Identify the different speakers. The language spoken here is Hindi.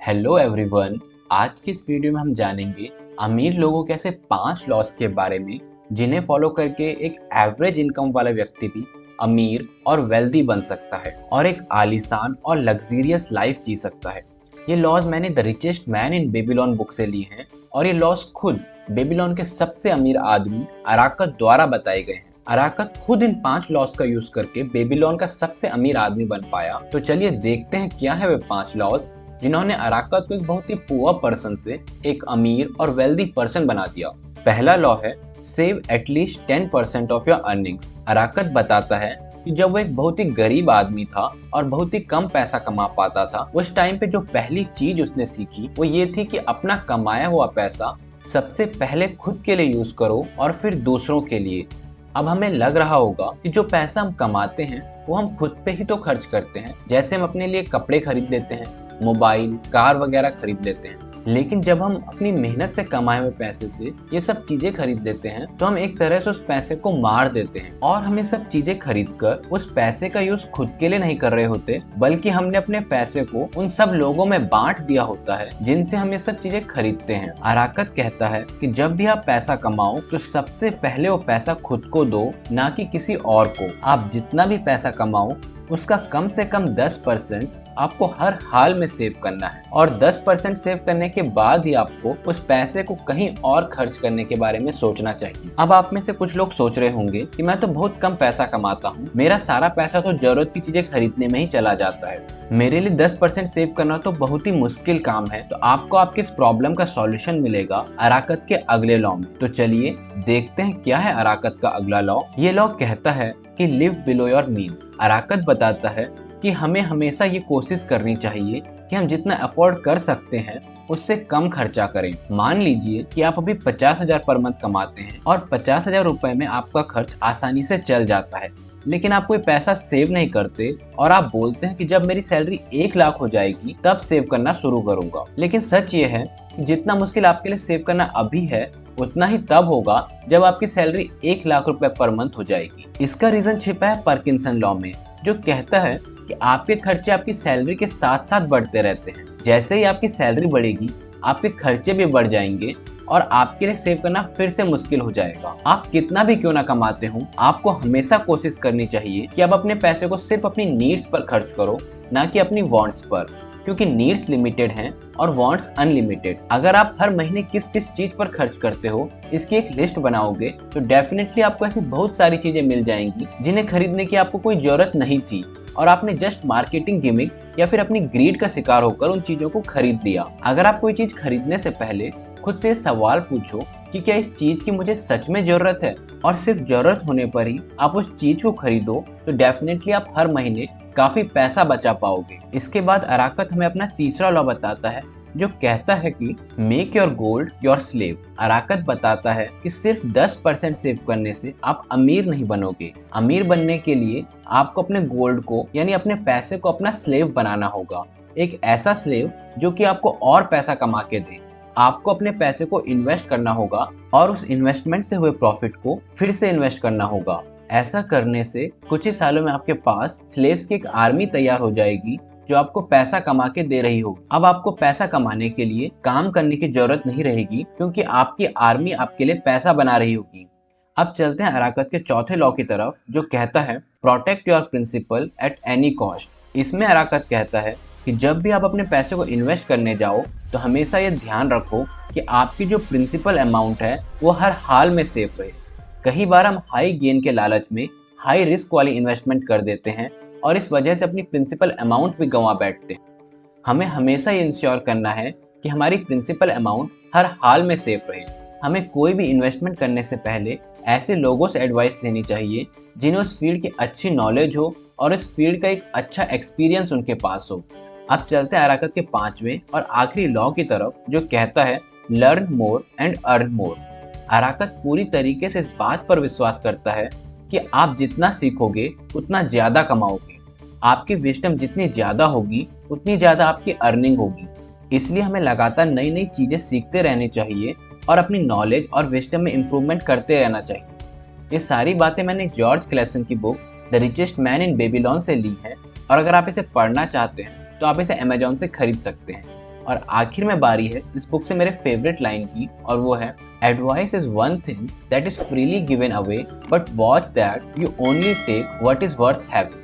Speaker 1: Hello everyone. आज की इस वीडियो में हम जानेंगे अमीर लोगों के ऐसे 5 लॉस के बारे में जिन्हें फॉलो करके एक एवरेज इनकम वाला व्यक्ति भी अमीर और वेल्दी बन सकता है और एक आलीशान और लग्जरियस लाइफ जी सकता है। ये लॉज मैंने the richest man in Babylon book से लिए हैं और ये लॉज खुद बेबीलोन के सबसे अमीर आदमी अराकत द्वारा बताए गए हैं। अराकत खुद इन 5 लॉज का यूज करके बेबीलोन का सबसे अमीर आदमी बन पाया। तो चलिए देखते हैं क्या है वे 5 लॉज जिन्होंने अराकत को एक बहुत ही पुअर पर्सन से एक अमीर और वेल्दी पर्सन बना दिया। पहला लॉ है save at least 10% of your earnings. Arkad बताता है कि जब वो एक बहुत ही गरीब आदमी था और बहुत ही कम पैसा कमा पाता था, उस टाइम पे जो पहली चीज उसने सीखी वो ये थी कि अपना कमाया हुआ पैसा सबसे पहले खुद के लिए यूज करो और फिर दूसरों के लिए। अब हमें लग रहा होगा कि जो पैसा हम कमाते हैं वो हम खुद पे ही तो खर्च करते हैं, जैसे हम अपने लिए कपड़े खरीद लेते हैं, मोबाइल, कार वगैरह खरीद लेते हैं। लेकिन जब हम अपनी मेहनत से कमाए हुए पैसे से ये सब चीजें खरीद लेते हैं तो हम एक तरह से उस पैसे को मार देते हैं और हम ये सब चीजें खरीद कर उस पैसे का यूज खुद के लिए नहीं कर रहे होते, बल्कि हमने अपने पैसे को उन सब लोगों में बांट दिया होता है जिनसे हम ये सब चीजें खरीदते हैं। अराकत कहता है कि जब भी आप पैसा कमाओ तो सबसे पहले वो पैसा खुद को दो, ना कि किसी और को। आप जितना भी पैसा कमाओ उसका कम से कम 10% आपको हर हाल में सेव करना है और 10% सेव करने के बाद ही आपको उस पैसे को कहीं और खर्च करने के बारे में सोचना चाहिए। अब आप में से कुछ लोग सोच रहे होंगे कि मैं तो बहुत कम पैसा कमाता हूँ, मेरा सारा पैसा तो जरूरत की चीजें खरीदने में ही चला जाता है, मेरे लिए 10% सेव करना तो बहुत ही मुश्किल काम है। तो आपको आपके इस प्रॉब्लम का सॉल्यूशन मिलेगा अराकत के अगले लॉ में। तो चलिए देखते हैं क्या है अराकत का अगला लॉ। ये लॉ कहता है कि लिव बिलो योर मीन्स। अराकत बताता है कि हमें हमेशा ये कोशिश करनी चाहिए कि हम जितना अफोर्ड कर सकते हैं उससे कम खर्चा करें। मान लीजिए कि आप अभी 50,000 पर मंथ कमाते हैं और 50,000 रुपए में आपका खर्च आसानी से चल जाता है, लेकिन आप कोई पैसा सेव नहीं करते और आप बोलते हैं कि जब मेरी सैलरी 1 लाख हो जाएगी तब सेव करना शुरू करूंगा। लेकिन सच ये है कि जितना मुश्किल आपके लिए सेव करना अभी है उतना ही तब होगा जब आपकी सैलरी 1 लाख रुपए पर मंथ हो जाएगी। इसका रीजन छिपा है पार्किंसन लॉ में, जो कहता है कि आपके खर्चे आपकी सैलरी के साथ साथ बढ़ते रहते हैं। जैसे ही आपकी सैलरी बढ़ेगी आपके खर्चे भी बढ़ जाएंगे और आपके लिए सेव करना फिर से मुश्किल हो जाएगा। आप कितना भी क्यों ना कमाते हो, आपको हमेशा कोशिश करनी चाहिए कि आप अपने पैसे को सिर्फ अपनी नीड्स पर खर्च करो, ना कि अपनी वांट्स पर, क्योंकि नीड्स लिमिटेड हैं और वांट्स अनलिमिटेड। अगर आप हर महीने किस किस चीज पर खर्च करते हो इसकी एक लिस्ट बनाओगे तो डेफिनेटली आपको ऐसी बहुत सारी चीजें मिल जाएंगी जिन्हें खरीदने की आपको कोई जरूरत नहीं थी और आपने जस्ट मार्केटिंग गिमिक या फिर अपनी ग्रीड का शिकार होकर उन चीजों को खरीद लिया। अगर आप कोई चीज खरीदने से पहले खुद से सवाल पूछो कि क्या इस चीज की मुझे सच में जरूरत है, और सिर्फ जरूरत होने पर ही आप उस चीज को खरीदो तो डेफिनेटली आप हर महीने काफी पैसा बचा पाओगे। इसके बाद अराकत हमें अपना तीसरा लॉ बताता है जो कहता है कि make your gold your slave. Arkad बताता है कि सिर्फ 10% सेव करने से आप अमीर नहीं बनोगे। अमीर बनने के लिए आपको अपने गोल्ड को यानी अपने पैसे को अपना स्लेव बनाना होगा, एक ऐसा स्लेव जो कि आपको और पैसा कमा के दे। आपको अपने पैसे को इन्वेस्ट करना होगा और उस इन्वेस्टमेंट से हुए प्रॉफिट को फिर से इन्वेस्ट करना होगा। ऐसा करने से कुछ ही सालों में आपके पास स्लेव्स की एक आर्मी तैयार हो जाएगी जो आपको पैसा कमा के दे रही होगी। अब आपको पैसा कमाने के लिए काम करने की जरूरत नहीं रहेगी क्योंकि आपकी आर्मी आपके लिए पैसा बना रही होगी। अब चलते हैं अराकत के चौथे लॉ की तरफ जो कहता है protect your principle at any cost. इसमें अराकत कहता है कि जब भी आप अपने पैसे को इन्वेस्ट करने जाओ तो हमेशा ये ध्यान रखो कि आपकी जो प्रिंसिपल अमाउंट है वो हर हाल में सेफ रहे। कई बार हम हाई गेन के लालच में हाई रिस्क वाली इन्वेस्टमेंट कर देते हैं और इस वजह से अपनी प्रिंसिपल अमाउंट भी गंवा बैठते हैं। हमें हमेशा ये इंश्योर करना है कि हमारी प्रिंसिपल अमाउंट हर हाल में सेफ रहे। हमें कोई भी इन्वेस्टमेंट करने से पहले ऐसे लोगों से एडवाइस लेनी चाहिए जिन्हें उस फील्ड की अच्छी नॉलेज हो और इस फील्ड का एक अच्छा एक्सपीरियंस उनके पास हो। अब चलते हैं अराकत के 5वें और आखिरी लॉ की तरफ जो कहता है learn more and earn more. Arkad पूरी तरीके से इस बात पर विश्वास करता है कि आप जितना सीखोगे उतना ज्यादा कमाओगे। आपकी विजडम जितनी ज्यादा होगी उतनी ज्यादा आपकी अर्निंग होगी। इसलिए हमें लगातार नई नई चीजें सीखते रहनी चाहिए और अपनी नॉलेज और विजडम में इम्प्रूवमेंट करते रहना चाहिए। ये सारी बातें मैंने जॉर्ज क्लेसन की book the richest man in Babylon से ली हैं और अगर आप इसे पढ़ना चाहते हैं तो आप इसे अमेजोन से खरीद सकते हैं। और आखिर में बारी है इस बुक से मेरे फेवरेट लाइन की, और वो है advice is one thing that is freely given away, but watch that you only take what is worth having.